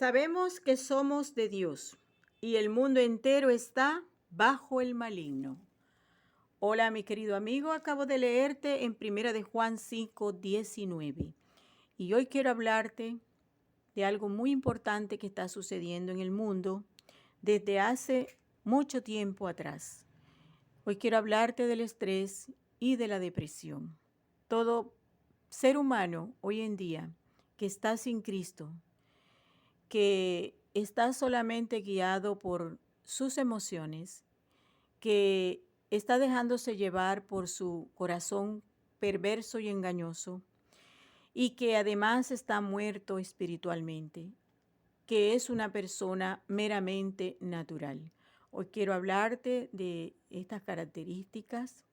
Sabemos que somos de Dios y el mundo entero está bajo el maligno. Hola, mi querido amigo, acabo de leerte en Primera de Juan 5:19 y hoy quiero hablarte de algo muy importante que está sucediendo en el mundo desde hace mucho tiempo atrás. Hoy quiero hablarte del estrés y de la depresión. Todo ser humano hoy en día que está sin Cristo, que está solamente guiado por sus emociones, que está dejándose llevar por su corazón perverso y engañoso, y que además está muerto espiritualmente, que es una persona meramente natural. Hoy quiero hablarte de estas características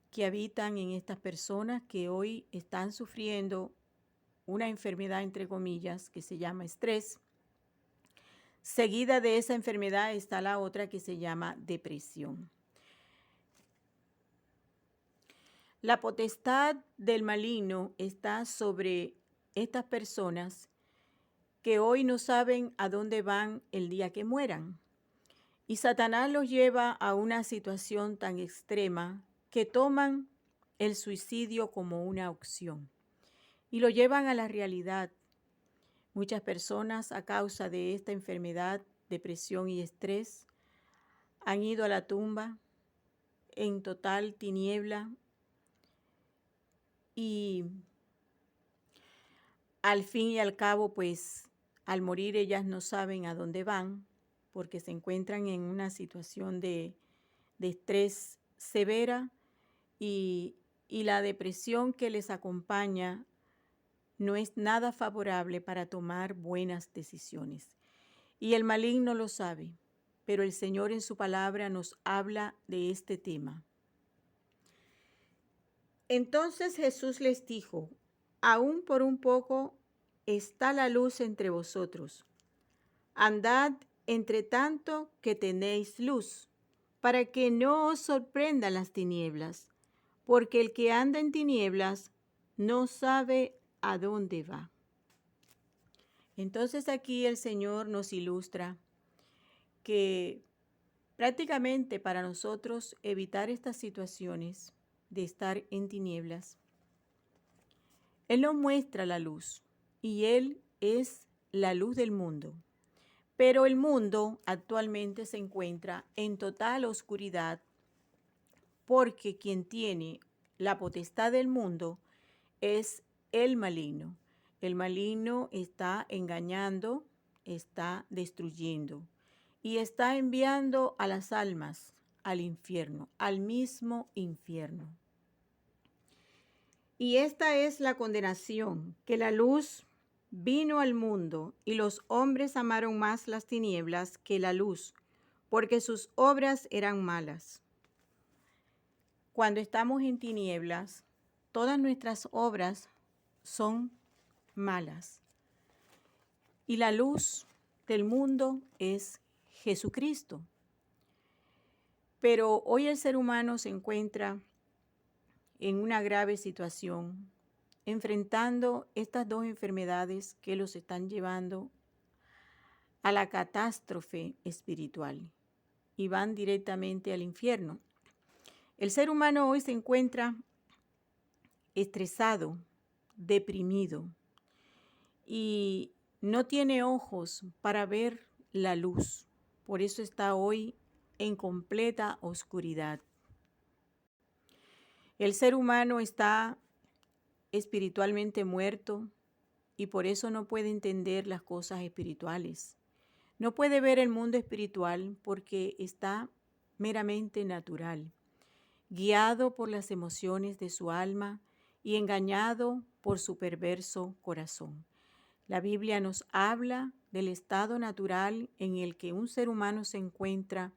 que habitan en estas personas que hoy están sufriendo una enfermedad, entre comillas, que se llama estrés. Seguida de esa enfermedad está la otra que se llama depresión. La potestad del maligno está sobre estas personas que hoy no saben a dónde van el día que mueran. Y Satanás los lleva a una situación tan extrema que toman el suicidio como una opción y lo llevan a la realidad. Muchas personas, a causa de esta enfermedad, depresión y estrés, han ido a la tumba en total tiniebla y al fin y al cabo, pues al morir ellas no saben a dónde van porque se encuentran en una situación de estrés severa y la depresión que les acompaña no es nada favorable para tomar buenas decisiones. Y el maligno lo sabe, pero el Señor en su palabra nos habla de este tema. Entonces Jesús les dijo: aún por un poco está la luz entre vosotros. Andad entre tanto que tenéis luz, para que no os sorprendan las tinieblas, porque el que anda en tinieblas no sabe a dónde va. Entonces aquí el Señor nos ilustra que prácticamente para nosotros evitar estas situaciones de estar en tinieblas, Él nos muestra la luz y Él es la luz del mundo. Pero el mundo actualmente se encuentra en total oscuridad porque quien tiene la potestad del mundo es el maligno. El maligno está engañando, está destruyendo y está enviando a las almas al infierno, al mismo infierno. Y esta es la condenación, que la luz vino al mundo y los hombres amaron más las tinieblas que la luz, porque sus obras eran malas. Cuando estamos en tinieblas, todas nuestras obras son malas. Y la luz del mundo es Jesucristo. Pero hoy el ser humano se encuentra en una grave situación, enfrentando estas dos enfermedades que los están llevando a la catástrofe espiritual y van directamente al infierno. El ser humano hoy se encuentra estresado, deprimido y no tiene ojos para ver la luz. Por eso está hoy en completa oscuridad. El ser humano está espiritualmente muerto y por eso no puede entender las cosas espirituales. No puede ver el mundo espiritual porque está meramente natural, guiado por las emociones de su alma y engañado por su perverso corazón. La Biblia nos habla del estado natural en el que un ser humano se encuentra,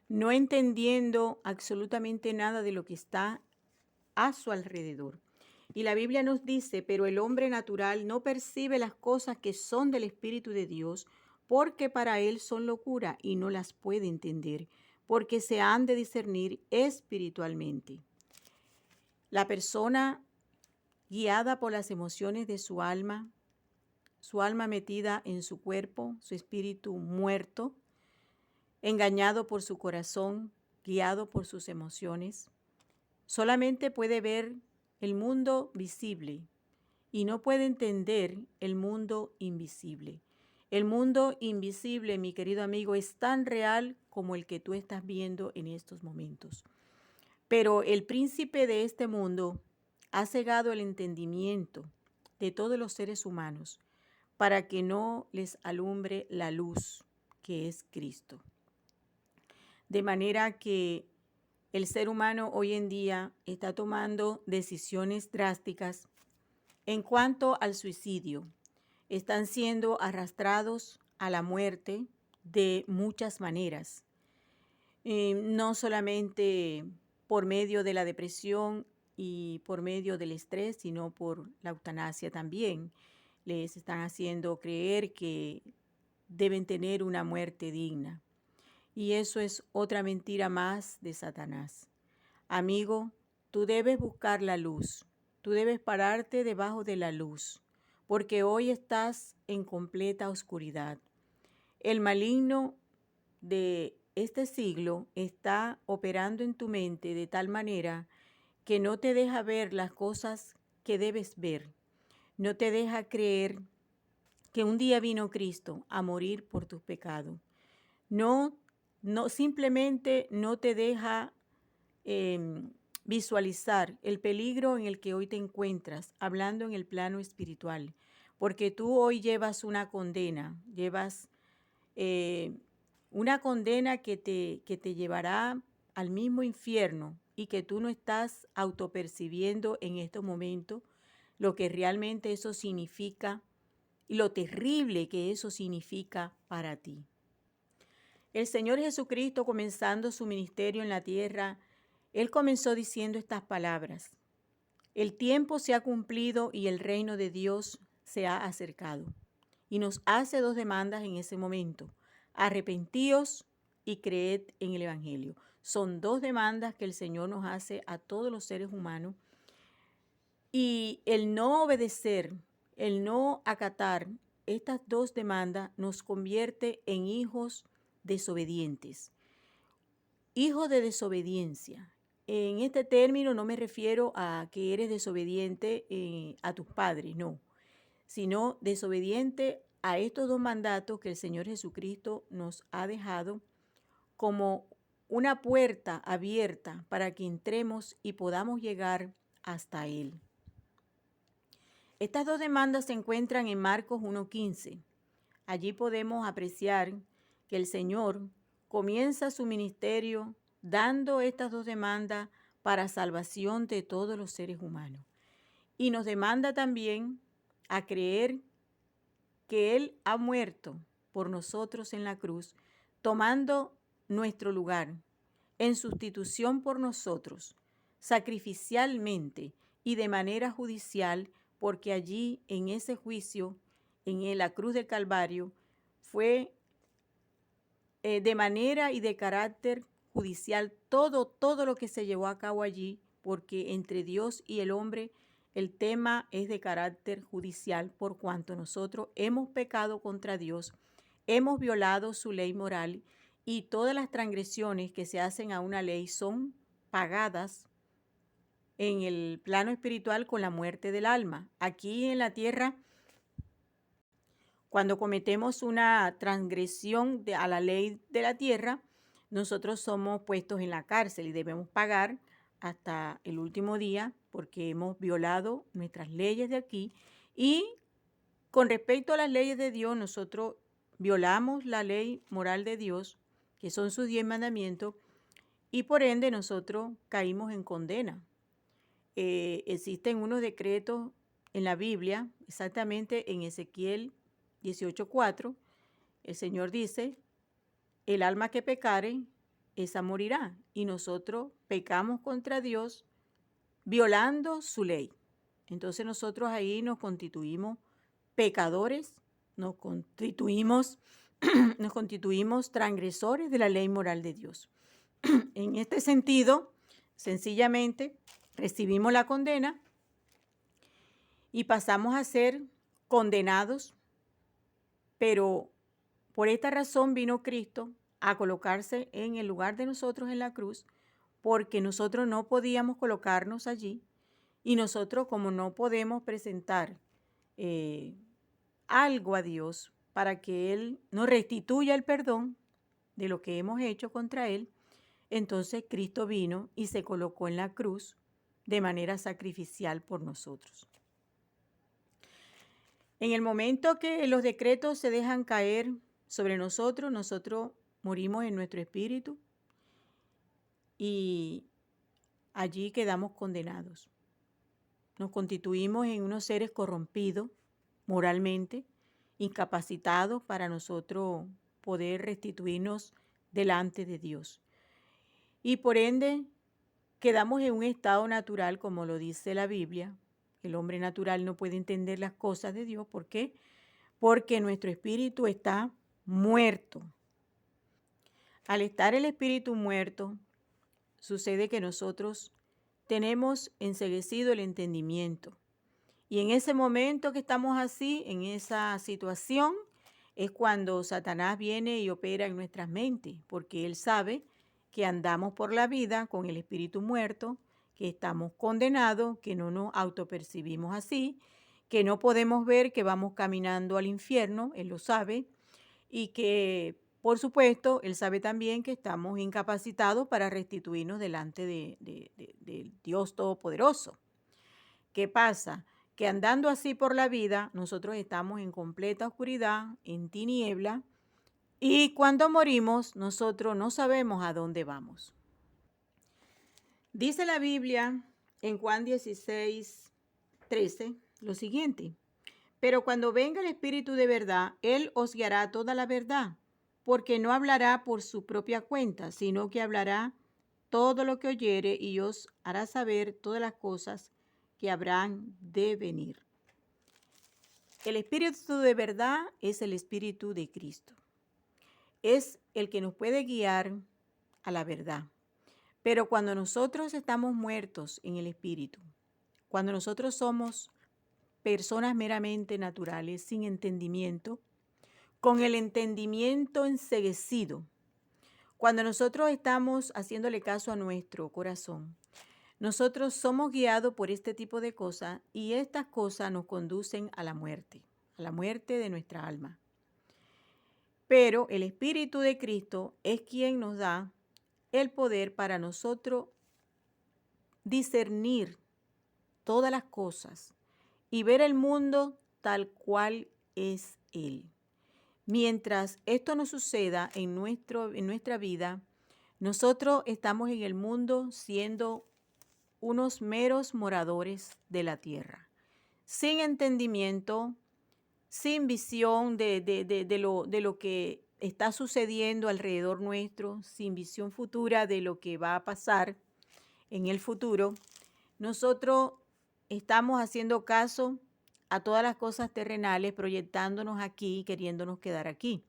no entendiendo absolutamente nada de lo que está a su alrededor. Y la Biblia nos dice: pero el hombre natural no percibe las cosas que son del Espíritu de Dios, porque para él son locura y no las puede entender, porque se han de discernir espiritualmente. La persona guiada por las emociones de su alma su alma metida en su cuerpo, su espíritu muerto, engañado por su corazón, guiado por sus emociones. Solamente puede ver el mundo visible y no puede entender el mundo invisible. El mundo invisible, mi querido amigo, es tan real como el que tú estás viendo en estos momentos. Pero el príncipe de este mundo ha cegado el entendimiento de todos los seres humanos para que no les alumbre la luz que es Cristo. De manera que el ser humano hoy en día está tomando decisiones drásticas en cuanto al suicidio. Están siendo arrastrados a la muerte de muchas maneras. No solamente por medio de la depresión y por medio del estrés, sino por la eutanasia también. Les están haciendo creer que deben tener una muerte digna. Y eso es otra mentira más de Satanás. Amigo, tú debes buscar la luz. Tú debes pararte debajo de la luz, porque hoy estás en completa oscuridad. El maligno de este siglo está operando en tu mente de tal manera que no te deja ver las cosas que debes ver. No te deja creer que un día vino Cristo a morir por tus pecados. No, simplemente no te deja visualizar el peligro en el que hoy te encuentras, hablando en el plano espiritual, porque tú hoy llevas una condena, llevas una condena que te llevará al mismo infierno y que tú no estás autopercibiendo en estos momentos lo que realmente eso significa y lo terrible que eso significa para ti. El Señor Jesucristo, comenzando su ministerio en la tierra, Él comenzó diciendo estas palabras: el tiempo se ha cumplido y el reino de Dios se ha acercado. Y nos hace dos demandas en ese momento: arrepentíos y creed en el Evangelio. Son dos demandas que el Señor nos hace a todos los seres humanos. Y el no obedecer, el no acatar estas dos demandas nos convierte en hijos desobedientes. Hijos de desobediencia. En este término no me refiero a que eres desobediente a tus padres, no, sino desobediente a estos dos mandatos que el Señor Jesucristo nos ha dejado como una puerta abierta para que entremos y podamos llegar hasta Él. Estas dos demandas se encuentran en Marcos 1:15. Allí podemos apreciar que el Señor comienza su ministerio dando estas dos demandas para salvación de todos los seres humanos. Y nos demanda también a creer que Él ha muerto por nosotros en la cruz, tomando nuestro lugar en sustitución por nosotros, sacrificialmente y de manera judicial, porque allí en ese juicio, en la cruz del Calvario, fue de manera y de carácter judicial todo lo que se llevó a cabo allí, porque entre Dios y el hombre el tema es de carácter judicial, por cuanto nosotros hemos pecado contra Dios, hemos violado su ley moral y todas las transgresiones que se hacen a una ley son pagadas en el plano espiritual con la muerte del alma. Aquí en la tierra, cuando cometemos una transgresión a la ley de la tierra, nosotros somos puestos en la cárcel y debemos pagar hasta el último día porque hemos violado nuestras leyes de aquí. Y con respecto a las leyes de Dios, nosotros violamos la ley moral de Dios, que son sus 10 mandamientos, y por ende nosotros caímos en condena. Existen unos decretos en la Biblia, exactamente en Ezequiel 18:4, el Señor dice: el alma que pecare, esa morirá. Y nosotros pecamos contra Dios violando su ley. Entonces nosotros ahí nos constituimos pecadores, nos constituimos transgresores de la ley moral de Dios. En este sentido, sencillamente recibimos la condena y pasamos a ser condenados Pero por esta razón vino Cristo a colocarse en el lugar de nosotros en la cruz, porque nosotros no podíamos colocarnos allí y nosotros como no podemos presentar algo a Dios para que Él nos restituya el perdón de lo que hemos hecho contra Él, entonces Cristo vino y se colocó en la cruz de manera sacrificial por nosotros. En el momento que los decretos se dejan caer sobre nosotros, nosotros morimos en nuestro espíritu y allí quedamos condenados. Nos constituimos en unos seres corrompidos moralmente, incapacitados para nosotros poder restituirnos delante de Dios. Y por ende, quedamos en un estado natural, como lo dice la Biblia. El hombre natural no puede entender las cosas de Dios. ¿Por qué? Porque nuestro espíritu está muerto. Al estar el espíritu muerto, sucede que nosotros tenemos enceguecido el entendimiento. Y en ese momento que estamos así, en esa situación, es cuando Satanás viene y opera en nuestras mentes, porque él sabe que andamos por la vida con el espíritu muerto, que estamos condenados, que no nos autopercibimos así, que no podemos ver que vamos caminando al infierno, él lo sabe, y que, por supuesto, él sabe también que estamos incapacitados para restituirnos delante del Dios Todopoderoso. ¿Qué pasa? Que andando así por la vida, nosotros estamos en completa oscuridad, en tiniebla, y cuando morimos, nosotros no sabemos a dónde vamos. Dice la Biblia en Juan 16:13 lo siguiente: pero cuando venga el Espíritu de verdad, Él os guiará toda la verdad, porque no hablará por su propia cuenta, sino que hablará todo lo que oyere y os hará saber todas las cosas que habrán de venir. El Espíritu de verdad es el Espíritu de Cristo. Es el que nos puede guiar a la verdad. Pero cuando nosotros estamos muertos en el Espíritu, cuando nosotros somos personas meramente naturales, sin entendimiento, con el entendimiento enceguecido, cuando nosotros estamos haciéndole caso a nuestro corazón, nosotros somos guiados por este tipo de cosas y estas cosas nos conducen a la muerte de nuestra alma. Pero el Espíritu de Cristo es quien nos da el poder para nosotros discernir todas las cosas y ver el mundo tal cual es Él. Mientras esto no suceda en nuestra vida, nosotros estamos en el mundo siendo unos meros moradores de la tierra, sin entendimiento, sin visión de lo que está sucediendo alrededor nuestro, sin visión futura de lo que va a pasar en el futuro. Nosotros estamos haciendo caso a todas las cosas terrenales, proyectándonos aquí, queriéndonos quedar aquí.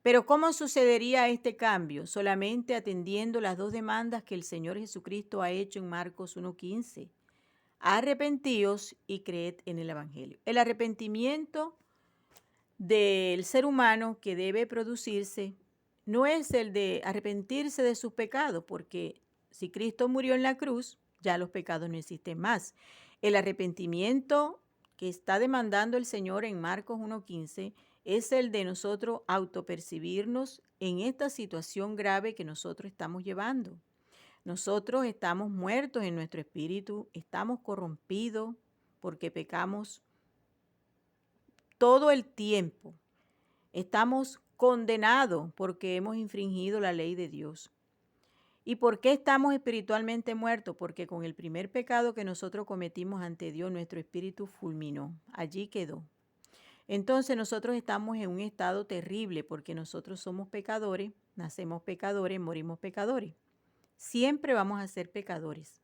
Pero ¿cómo sucedería este cambio? Solamente atendiendo las dos demandas que el Señor Jesucristo ha hecho en Marcos 1:15. Arrepentíos y creed en el Evangelio. El arrepentimiento del ser humano que debe producirse no es el de arrepentirse de sus pecados, porque si Cristo murió en la cruz, ya los pecados no existen más. El arrepentimiento que está demandando el Señor en Marcos 1:15 es el de nosotros autopercibirnos en esta situación grave que nosotros estamos llevando. Nosotros estamos muertos en nuestro espíritu, estamos corrompidos porque pecamos todo el tiempo. Estamos condenados porque hemos infringido la ley de Dios. ¿Y por qué estamos espiritualmente muertos? Porque con el primer pecado que nosotros cometimos ante Dios, nuestro espíritu fulminó, allí quedó. Entonces nosotros estamos en un estado terrible porque nosotros somos pecadores, nacemos pecadores, morimos pecadores. Siempre vamos a ser pecadores.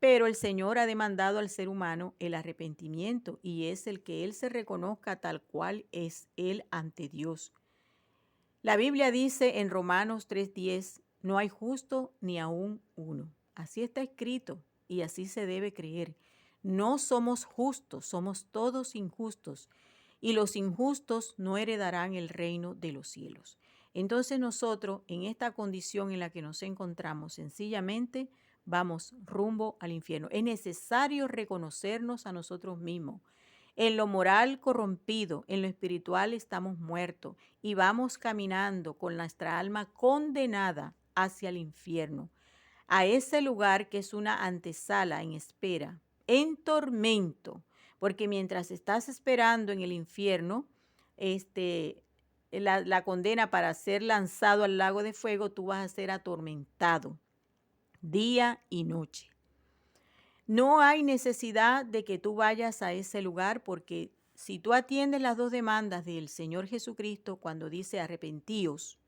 Pero el Señor ha demandado al ser humano el arrepentimiento y es el que Él se reconozca tal cual es Él ante Dios. La Biblia dice en Romanos 3:10, no hay justo ni aún uno. Así está escrito y así se debe creer. No somos justos, somos todos injustos. y los injustos no heredarán el reino de los cielos. Entonces nosotros, en esta condición en la que nos encontramos, sencillamente vamos rumbo al infierno. Es necesario reconocernos a nosotros mismos. En lo moral corrompido, en lo espiritual estamos muertos y vamos caminando con nuestra alma condenada hacia el infierno, a ese lugar que es una antesala en espera, en tormento, porque mientras estás esperando en el infierno, la condena para ser lanzado al lago de fuego, tú vas a ser atormentado día y noche. No hay necesidad de que tú vayas a ese lugar, porque si tú atiendes las dos demandas del Señor Jesucristo cuando dice arrepentíos,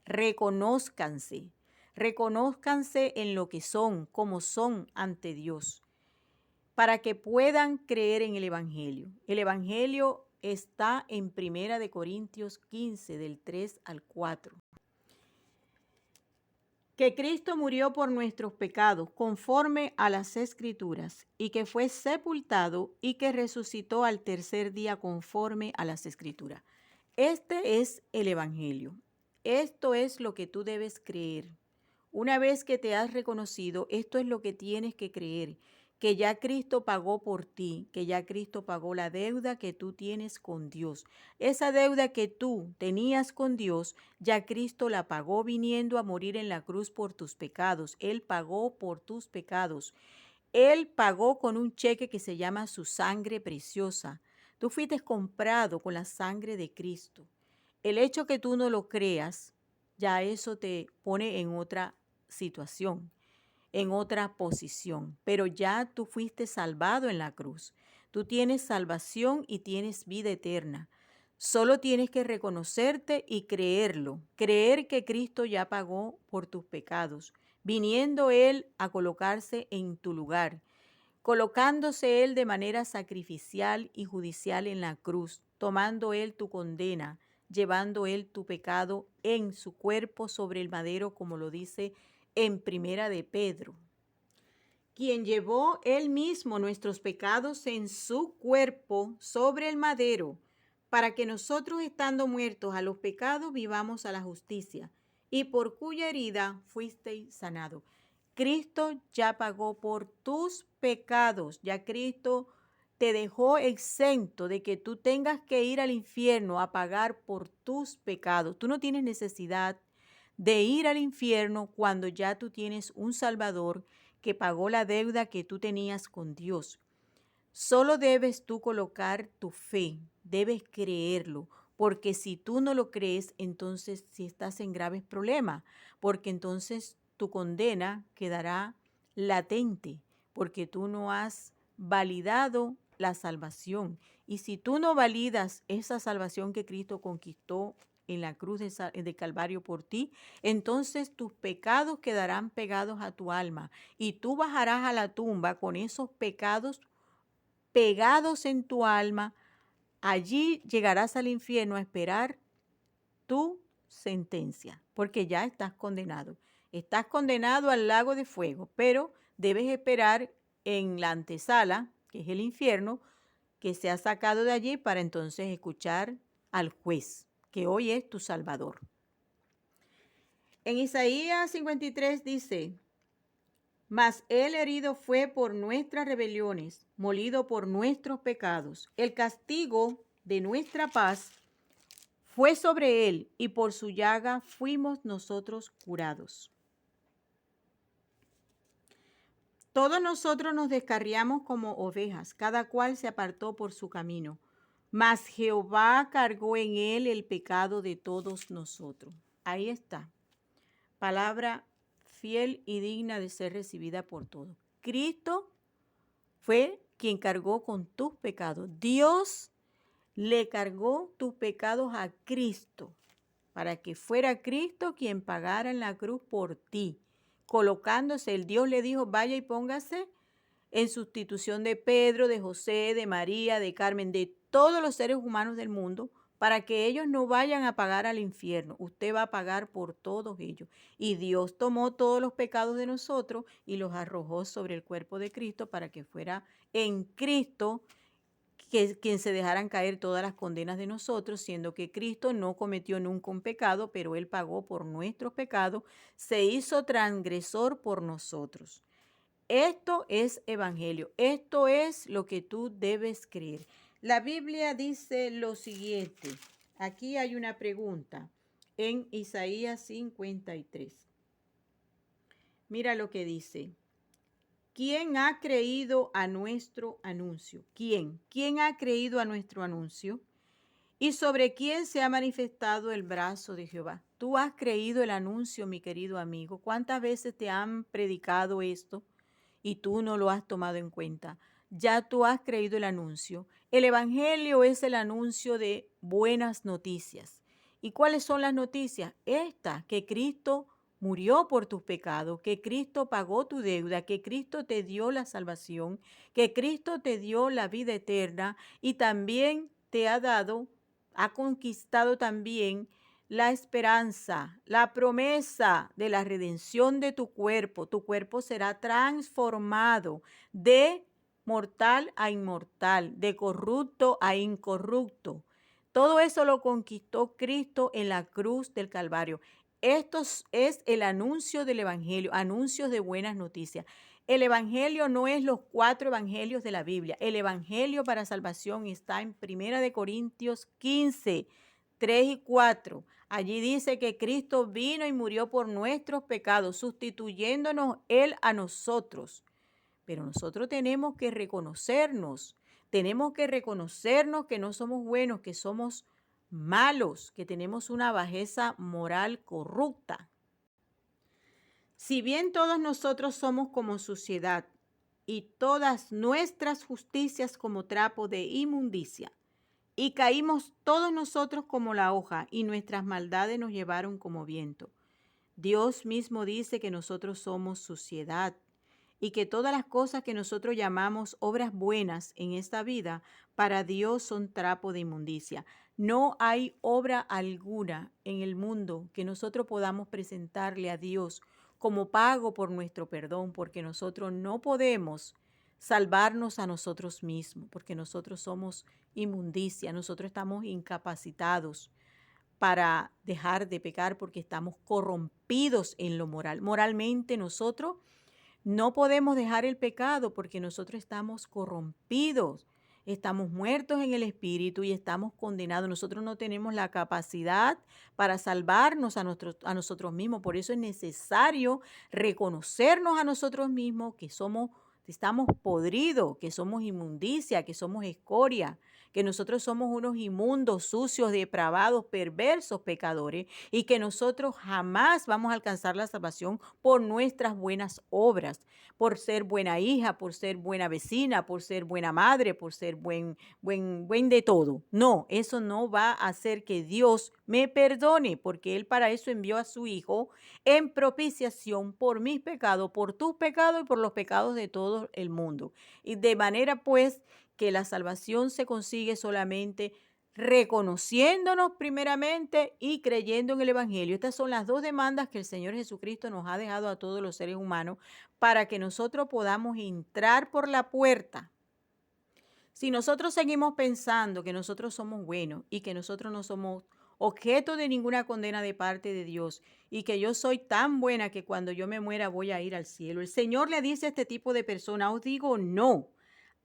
reconózcanse, reconózcanse en lo que son, como son ante Dios, para que puedan creer en el Evangelio. El Evangelio está en 1 Corintios 15, del 3 al 4. Que Cristo murió por nuestros pecados conforme a las Escrituras, y que fue sepultado y que resucitó al tercer día conforme a las Escrituras. Este es el Evangelio. Esto es lo que tú debes creer. Una vez que te has reconocido, esto es lo que tienes que creer, que ya Cristo pagó por ti, que ya Cristo pagó la deuda que tú tienes con Dios. Esa deuda que tú tenías con Dios, ya Cristo la pagó viniendo a morir en la cruz por tus pecados. Él pagó por tus pecados. Él pagó con un cheque que se llama su sangre preciosa. Tú fuiste comprado con la sangre de Cristo. El hecho que tú no lo creas, ya eso te pone en otra situación, en otra posición, pero ya tú fuiste salvado en la cruz. Tú tienes salvación y tienes vida eterna. Solo tienes que reconocerte y creerlo, creer que Cristo ya pagó por tus pecados, viniendo Él a colocarse en tu lugar, colocándose Él de manera sacrificial y judicial en la cruz, tomando Él tu condena, llevando Él tu pecado en su cuerpo sobre el madero, como lo dice en Primera de Pedro, quien llevó Él mismo nuestros pecados en su cuerpo sobre el madero, para que nosotros, estando muertos a los pecados, vivamos a la justicia, y por cuya herida fuisteis sanados. Cristo ya pagó por tus pecados, ya Cristo te dejó exento de que tú tengas que ir al infierno a pagar por tus pecados. Tú no tienes necesidad de ir al infierno cuando ya tú tienes un Salvador que pagó la deuda que tú tenías con Dios. Solo debes tú colocar tu fe, debes creerlo, porque si tú no lo crees, entonces sí estás en graves problemas, porque entonces tu condena quedará latente, porque tú no has validado la salvación. Y si tú no validas esa salvación que Cristo conquistó en la cruz de Calvario por ti, entonces tus pecados quedarán pegados a tu alma y tú bajarás a la tumba con esos pecados pegados en tu alma. Allí llegarás al infierno a esperar tu sentencia, porque ya estás condenado. Estás condenado al lago de fuego, pero debes esperar en la antesala, que es el infierno, que se ha sacado de allí para entonces escuchar al juez, que hoy es tu Salvador. En Isaías 53 dice: mas él herido fue por nuestras rebeliones, molido por nuestros pecados. El castigo de nuestra paz fue sobre él, y por su llaga fuimos nosotros curados. Todos nosotros nos descarriamos como ovejas, cada cual se apartó por su camino, mas Jehová cargó en él el pecado de todos nosotros. Ahí está, palabra fiel y digna de ser recibida por todos. Cristo fue quien cargó con tus pecados. Dios le cargó tus pecados a Cristo, para que fuera Cristo quien pagara en la cruz por ti, colocándose. El Dios le dijo: vaya y póngase en sustitución de Pedro, de José, de María, de Carmen, de todos los seres humanos del mundo, para que ellos no vayan a pagar al infierno. Usted va a pagar por todos ellos. Y Dios tomó todos los pecados de nosotros y los arrojó sobre el cuerpo de Cristo, para que fuera en Cristo quien se dejaran caer todas las condenas de nosotros, siendo que Cristo no cometió nunca un pecado, pero Él pagó por nuestros pecados, se hizo transgresor por nosotros. Esto es evangelio, esto es lo que tú debes creer. La Biblia dice lo siguiente, aquí hay una pregunta en Isaías 53. Mira lo que dice. ¿Quién ha creído a nuestro anuncio? ¿Quién? ¿Quién ha creído a nuestro anuncio? ¿Y sobre quién se ha manifestado el brazo de Jehová? ¿Tú has creído el anuncio, mi querido amigo? ¿Cuántas veces te han predicado esto y tú no lo has tomado en cuenta? Ya tú has creído el anuncio. El evangelio es el anuncio de buenas noticias. ¿Y cuáles son las noticias? Esta, que Cristo murió por tus pecados, que Cristo pagó tu deuda, que Cristo te dio la salvación, que Cristo te dio la vida eterna y también te ha conquistado también la esperanza, la promesa de la redención de tu cuerpo. Tu cuerpo será transformado de mortal a inmortal, de corrupto a incorrupto. Todo eso lo conquistó Cristo en la cruz del Calvario. Esto es el anuncio del Evangelio, anuncios de buenas noticias. El Evangelio no es los 4 evangelios de la Biblia. El Evangelio para salvación está en 1 Corintios 15, 3 y 4. Allí dice que Cristo vino y murió por nuestros pecados, sustituyéndonos Él a nosotros. Pero nosotros tenemos que reconocernos que no somos buenos, que somos malos, que tenemos una bajeza moral corrupta. Si bien todos nosotros somos como suciedad y todas nuestras justicias como trapo de inmundicia, y caímos todos nosotros como la hoja y nuestras maldades nos llevaron como viento. Dios mismo dice que nosotros somos suciedad y que todas las cosas que nosotros llamamos obras buenas en esta vida, para Dios son trapo de inmundicia. No hay obra alguna en el mundo que nosotros podamos presentarle a Dios como pago por nuestro perdón, porque nosotros no podemos salvarnos a nosotros mismos, porque nosotros somos inmundicia, nosotros estamos incapacitados para dejar de pecar porque estamos corrompidos en lo moral. Moralmente nosotros no podemos dejar el pecado porque nosotros estamos corrompidos, estamos muertos en el espíritu y estamos condenados. Nosotros no tenemos la capacidad para salvarnos a nosotros mismos. Por eso es necesario reconocernos a nosotros mismos que estamos podridos, que somos inmundicia, que somos escoria, que nosotros somos unos inmundos, sucios, depravados, perversos, pecadores, y que nosotros jamás vamos a alcanzar la salvación por nuestras buenas obras, por ser buena hija, por ser buena vecina, por ser buena madre, por ser buen de todo. No, eso no va a hacer que Dios me perdone, porque Él para eso envió a su Hijo en propiciación por mis pecados, por tus pecados y por los pecados de todo el mundo. Y de manera pues que la salvación se consigue solamente reconociéndonos primeramente y creyendo en el Evangelio. Estas son las 2 demandas que el Señor Jesucristo nos ha dejado a todos los seres humanos para que nosotros podamos entrar por la puerta. Si nosotros seguimos pensando que nosotros somos buenos y que nosotros no somos objeto de ninguna condena de parte de Dios y que yo soy tan buena que cuando yo me muera voy a ir al cielo, el Señor le dice a este tipo de personas, os digo no.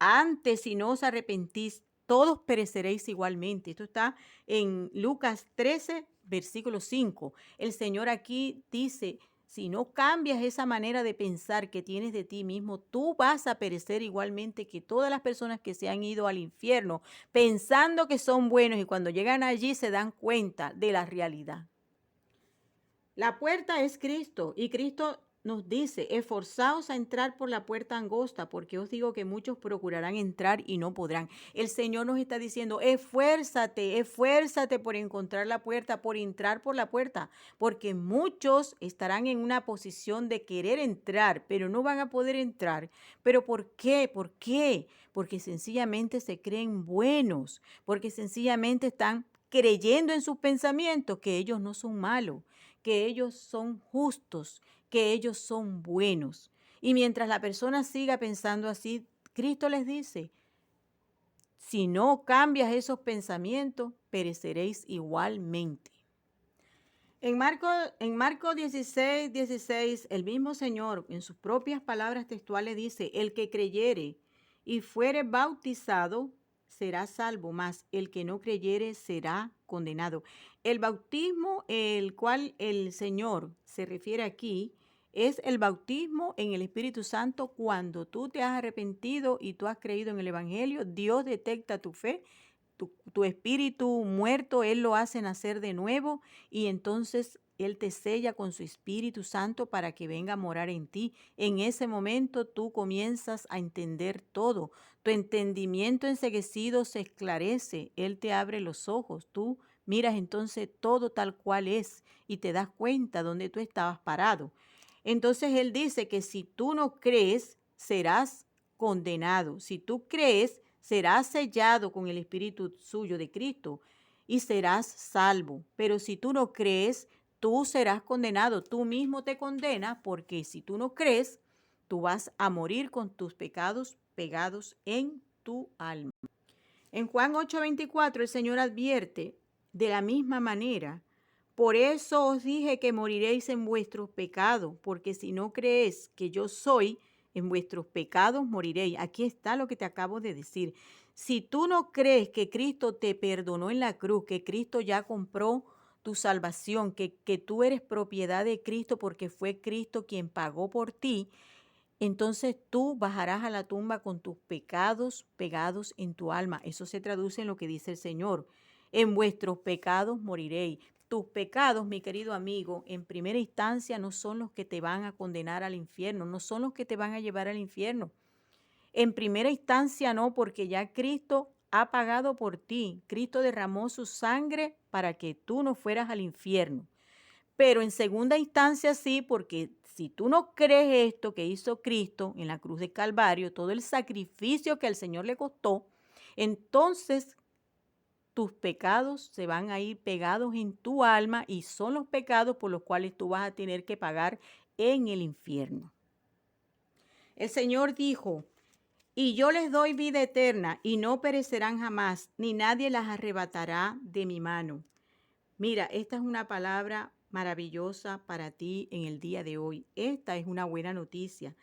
Antes, si no os arrepentís, todos pereceréis igualmente. Esto está en Lucas 13, versículo 5. El Señor aquí dice, si no cambias esa manera de pensar que tienes de ti mismo, tú vas a perecer igualmente que todas las personas que se han ido al infierno pensando que son buenos y cuando llegan allí se dan cuenta de la realidad. La puerta es Cristo y Cristo nos dice, esforzaos a entrar por la puerta angosta, porque os digo que muchos procurarán entrar y no podrán. El Señor nos está diciendo, esfuérzate por encontrar la puerta, por entrar por la puerta, porque muchos estarán en una posición de querer entrar, pero no van a poder entrar. ¿Pero por qué? ¿Por qué? Porque sencillamente se creen buenos, porque sencillamente están creyendo en sus pensamientos que ellos no son malos, que ellos son justos, que ellos son buenos. Y mientras la persona siga pensando así, Cristo les dice, Si no cambias esos pensamientos, pereceréis igualmente. En Marcos 16, el mismo Señor, en sus propias palabras textuales, dice: el que creyere y fuere bautizado será salvo, mas el que no creyere será condenado. El bautismo el cual el Señor se refiere aquí es el bautismo en el Espíritu Santo. Cuando tú te has arrepentido y tú has creído en el Evangelio, Dios detecta tu fe. Tu espíritu muerto, Él lo hace nacer de nuevo y entonces Él te sella con su Espíritu Santo para que venga a morar en ti. En ese momento tú comienzas a entender todo. Tu entendimiento enceguecido se esclarece. Él te abre los ojos. Tú miras entonces todo tal cual es y te das cuenta dónde tú estabas parado. Entonces Él dice que si tú no crees, serás condenado. Si tú crees, serás sellado con el Espíritu suyo de Cristo y serás salvo. Pero si tú no crees, tú serás condenado. Tú mismo te condenas porque si tú no crees, tú vas a morir con tus pecados pegados en tu alma. En Juan 8:24 el Señor advierte de la misma manera: por eso os dije que moriréis en vuestros pecados, porque si no creéis que yo soy, en vuestros pecados moriréis. Aquí está lo que te acabo de decir. Si tú no crees que Cristo te perdonó en la cruz, que Cristo ya compró tu salvación, que tú eres propiedad de Cristo porque fue Cristo quien pagó por ti, entonces tú bajarás a la tumba con tus pecados pegados en tu alma. Eso se traduce en lo que dice el Señor: en vuestros pecados moriréis. Tus pecados, mi querido amigo, en primera instancia no son los que te van a condenar al infierno, no son los que te van a llevar al infierno. En primera instancia no, porque ya Cristo ha pagado por ti. Cristo derramó su sangre para que tú no fueras al infierno. Pero en segunda instancia sí, porque si tú no crees esto que hizo Cristo en la cruz de Calvario, todo el sacrificio que al Señor le costó, entonces tus pecados se van a ir pegados en tu alma y son los pecados por los cuales tú vas a tener que pagar en el infierno. El Señor dijo: y yo les doy vida eterna y no perecerán jamás, ni nadie las arrebatará de mi mano. Mira, esta es una palabra maravillosa para ti en el día de hoy. Esta es una buena noticia.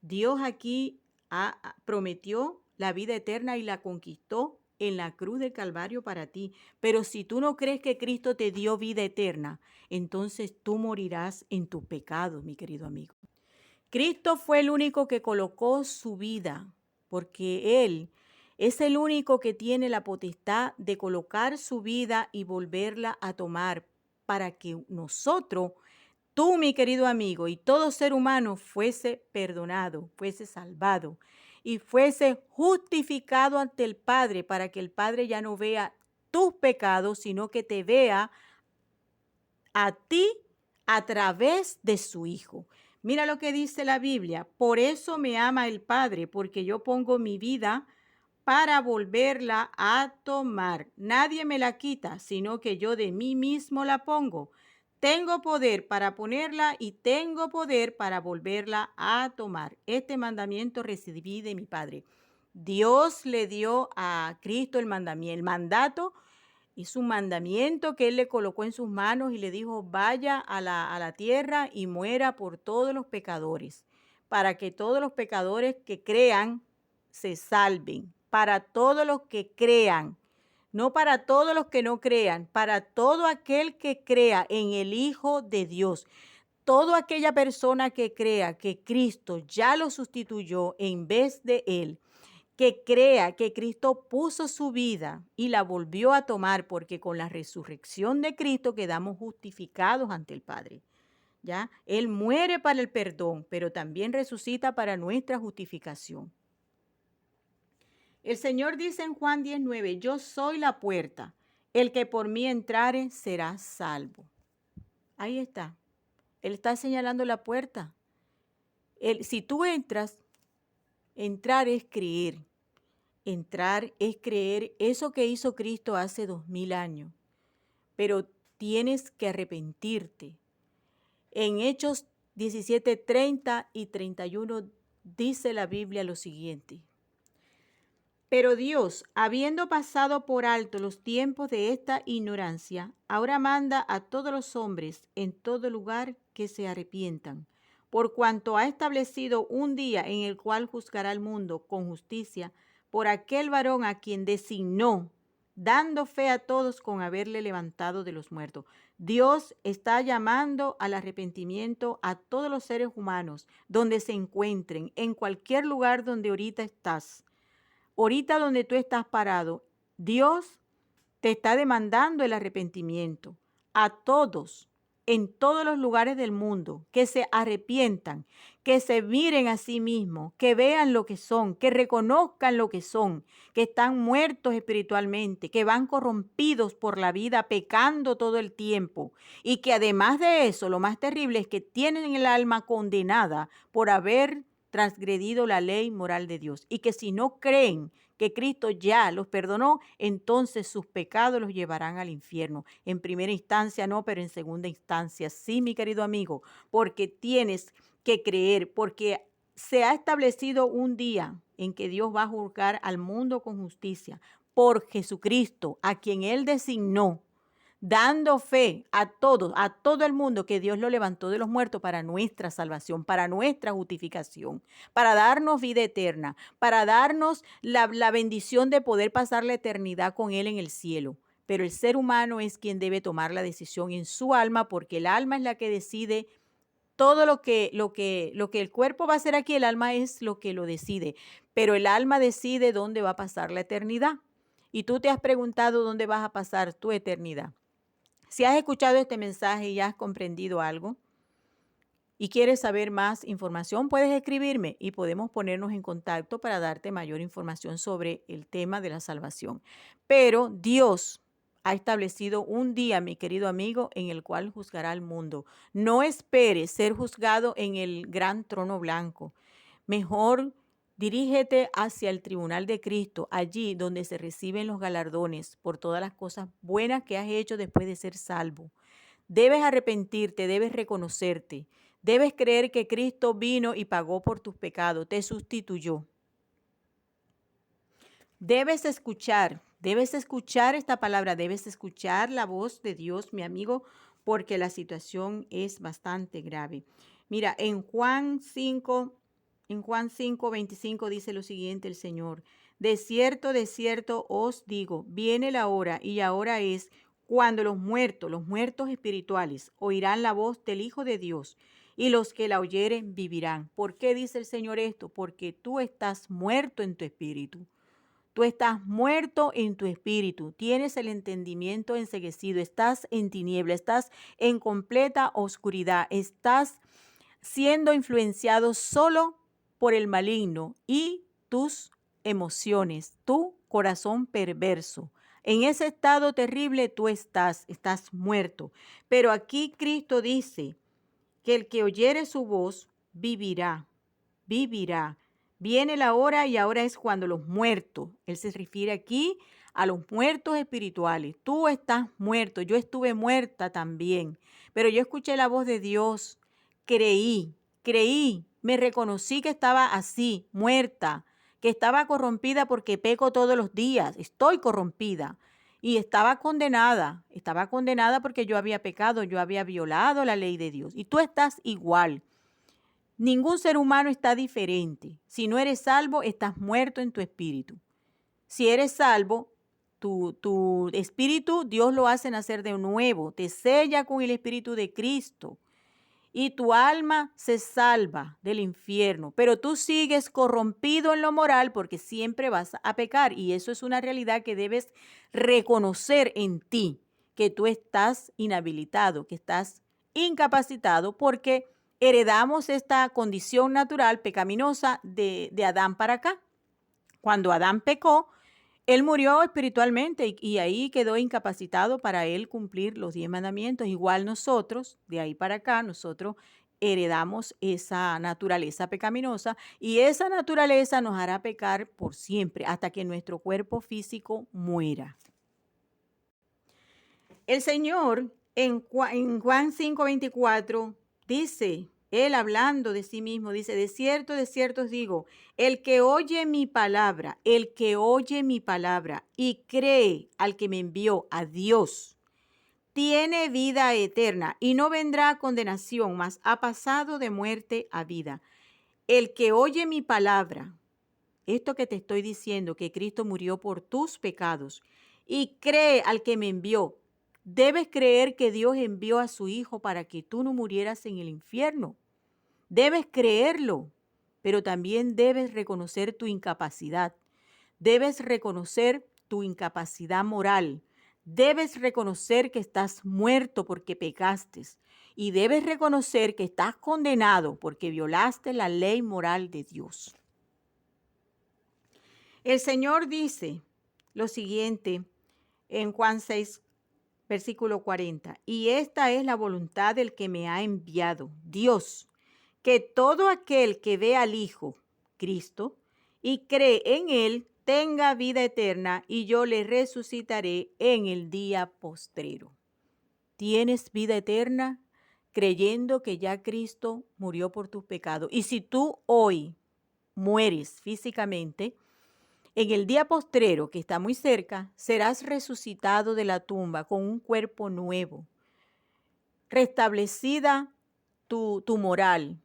Dios aquí prometió la vida eterna y la conquistó en la cruz del Calvario para ti. Pero si tú no crees que Cristo te dio vida eterna, entonces tú morirás en tus pecados, mi querido amigo. Cristo fue el único que colocó su vida, porque Él es el único que tiene la potestad de colocar su vida y volverla a tomar para que nosotros, tú, mi querido amigo, y todo ser humano fuese perdonado, fuese salvado y fuese justificado ante el Padre, para que el Padre ya no vea tus pecados, sino que te vea a ti a través de su Hijo. Mira lo que dice la Biblia: por eso me ama el Padre, porque yo pongo mi vida para volverla a tomar. Nadie me la quita, sino que yo de mí mismo la pongo. Tengo poder para ponerla y tengo poder para volverla a tomar. Este mandamiento recibí de mi Padre. Dios le dio a Cristo el mandato. Es un mandamiento que Él le colocó en sus manos y le dijo: vaya a la tierra y muera por todos los pecadores, para que todos los pecadores que crean se salven. Para todos los que crean, no para todos los que no crean, para todo aquel que crea en el Hijo de Dios. Toda aquella persona que crea que Cristo ya lo sustituyó en vez de él, que crea que Cristo puso su vida y la volvió a tomar, porque con la resurrección de Cristo quedamos justificados ante el Padre. ¿Ya? Él muere para el perdón, pero también resucita para nuestra justificación. El Señor dice en Juan 19: yo soy la puerta, el que por mí entrare será salvo. Ahí está. Él está señalando la puerta. Si tú entras, entrar es creer. Entrar es creer eso que hizo Cristo hace 2000 años, pero tienes que arrepentirte. En Hechos 17, 30 y 31 dice la Biblia lo siguiente: Pero Dios, habiendo pasado por alto los tiempos de esta ignorancia, ahora manda a todos los hombres en todo lugar que se arrepientan, por cuanto ha establecido un día en el cual juzgará al mundo con justicia por aquel varón a quien designó, dando fe a todos con haberle levantado de los muertos. Dios está llamando al arrepentimiento a todos los seres humanos, donde se encuentren, en cualquier lugar donde ahorita estás. Ahorita donde tú estás parado, Dios te está demandando el arrepentimiento a todos, en todos los lugares del mundo, que se arrepientan, que se miren a sí mismos, que vean lo que son, que reconozcan lo que son, que están muertos espiritualmente, que van corrompidos por la vida, pecando todo el tiempo, y que además de eso, lo más terrible es que tienen el alma condenada por haber transgredido la ley moral de Dios, y que si no creen que Cristo ya los perdonó, entonces sus pecados los llevarán al infierno. En primera instancia no, pero en segunda instancia sí, mi querido amigo, porque tienes que creer, porque se ha establecido un día en que Dios va a juzgar al mundo con justicia por Jesucristo, a quien Él designó, dando fe a todos, a todo el mundo, que Dios lo levantó de los muertos para nuestra salvación, para nuestra justificación, para darnos vida eterna, para darnos la bendición de poder pasar la eternidad con Él en el cielo. Pero el ser humano es quien debe tomar la decisión en su alma, porque el alma es la que decide todo lo que el cuerpo va a hacer aquí. El alma es lo que lo decide, pero el alma decide dónde va a pasar la eternidad. Y tú te has preguntado dónde vas a pasar tu eternidad. Si has escuchado este mensaje y has comprendido algo y quieres saber más información, puedes escribirme y podemos ponernos en contacto para darte mayor información sobre el tema de la salvación. Pero Dios ha establecido un día, mi querido amigo, en el cual juzgará al mundo. No esperes ser juzgado en el gran trono blanco. Mejor dirígete hacia el tribunal de Cristo, allí donde se reciben los galardones por todas las cosas buenas que has hecho después de ser salvo. Debes arrepentirte, debes reconocerte, debes creer que Cristo vino y pagó por tus pecados, te sustituyó. Debes escuchar esta palabra, debes escuchar la voz de Dios, mi amigo, porque la situación es bastante grave. Mira, en Juan 5:25 dice lo siguiente el Señor: de cierto os digo, viene la hora, y ahora es, cuando los muertos espirituales, oirán la voz del Hijo de Dios, y los que la oyeren vivirán. ¿Por qué dice el Señor esto? Porque tú estás muerto en tu espíritu. Tú estás muerto en tu espíritu, tienes el entendimiento enceguecido, estás en tiniebla, estás en completa oscuridad, estás siendo influenciado solo por el maligno y tus emociones, tu corazón perverso. En ese estado terrible tú estás muerto. Pero aquí Cristo dice que el que oyere su voz vivirá, vivirá. Viene la hora, y ahora es cuando los muertos, Él se refiere aquí a los muertos espirituales. Tú estás muerto, yo estuve muerta también, pero yo escuché la voz de Dios, creí, me reconocí que estaba así, muerta, que estaba corrompida porque peco todos los días, estoy corrompida. Y estaba condenada porque yo había pecado, yo había violado la ley de Dios. Y tú estás igual. Ningún ser humano está diferente. Si no eres salvo, estás muerto en tu espíritu. Si eres salvo, tu espíritu, Dios lo hace nacer de nuevo, te sella con el espíritu de Cristo y tu alma se salva del infierno. Pero tú sigues corrompido en lo moral porque siempre vas a pecar, y eso es una realidad que debes reconocer en ti, que tú estás inhabilitado, que estás incapacitado, porque heredamos esta condición natural pecaminosa de Adán para acá. Cuando Adán pecó, él murió espiritualmente y ahí quedó incapacitado para él cumplir los 10 mandamientos. Igual nosotros, de ahí para acá, nosotros heredamos esa naturaleza pecaminosa, y esa naturaleza nos hará pecar por siempre hasta que nuestro cuerpo físico muera. El Señor en Juan 5:24 dice Él hablando de sí mismo dice, de cierto os digo, el que oye mi palabra y cree al que me envió, a Dios, tiene vida eterna y no vendrá a condenación, mas ha pasado de muerte a vida. El que oye mi palabra, esto que te estoy diciendo, que Cristo murió por tus pecados y cree al que me envió, debes creer que Dios envió a su Hijo para que tú no murieras en el infierno. Debes creerlo, pero también debes reconocer tu incapacidad. Debes reconocer tu incapacidad moral. Debes reconocer que estás muerto porque pecaste. Y debes reconocer que estás condenado porque violaste la ley moral de Dios. El Señor dice lo siguiente en Juan 6, versículo 40. Y esta es la voluntad del que me ha enviado, Dios, que todo aquel que ve al Hijo, Cristo, y cree en Él, tenga vida eterna, y yo le resucitaré en el día postrero. ¿Tienes vida eterna creyendo que ya Cristo murió por tus pecados? Y si tú hoy mueres físicamente, en el día postrero, que está muy cerca, serás resucitado de la tumba con un cuerpo nuevo, restablecida tu moral,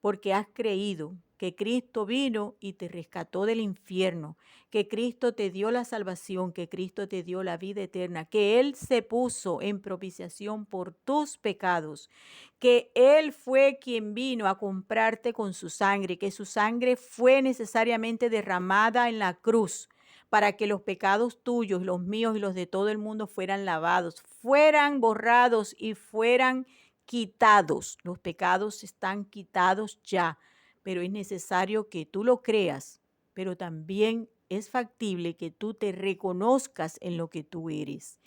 porque has creído que Cristo vino y te rescató del infierno, que Cristo te dio la salvación, que Cristo te dio la vida eterna, que Él se puso en propiciación por tus pecados, que Él fue quien vino a comprarte con su sangre, que su sangre fue necesariamente derramada en la cruz para que los pecados tuyos, los míos y los de todo el mundo fueran lavados, fueran borrados y fueran quitados. Los pecados están quitados ya, pero es necesario que tú lo creas, pero también es factible que tú te reconozcas en lo que tú eres.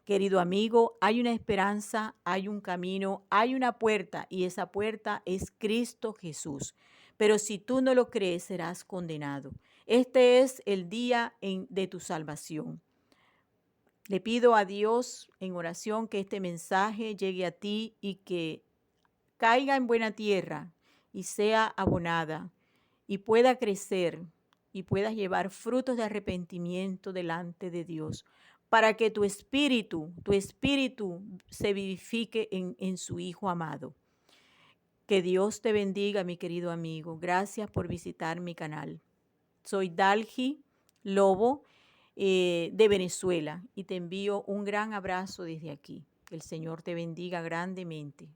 Querido amigo, hay una esperanza, hay un camino, hay una puerta y esa puerta es Cristo Jesús. Pero si tú no lo crees, serás condenado. Este es el día de tu salvación. Le pido a Dios en oración que este mensaje llegue a ti y que caiga en buena tierra y sea abonada y pueda crecer y puedas llevar frutos de arrepentimiento delante de Dios para que tu espíritu se vivifique en su Hijo amado. Que Dios te bendiga, mi querido amigo. Gracias por visitar mi canal. Soy Dalgi Lobo de Venezuela y te envío un gran abrazo desde aquí. Que el Señor te bendiga grandemente.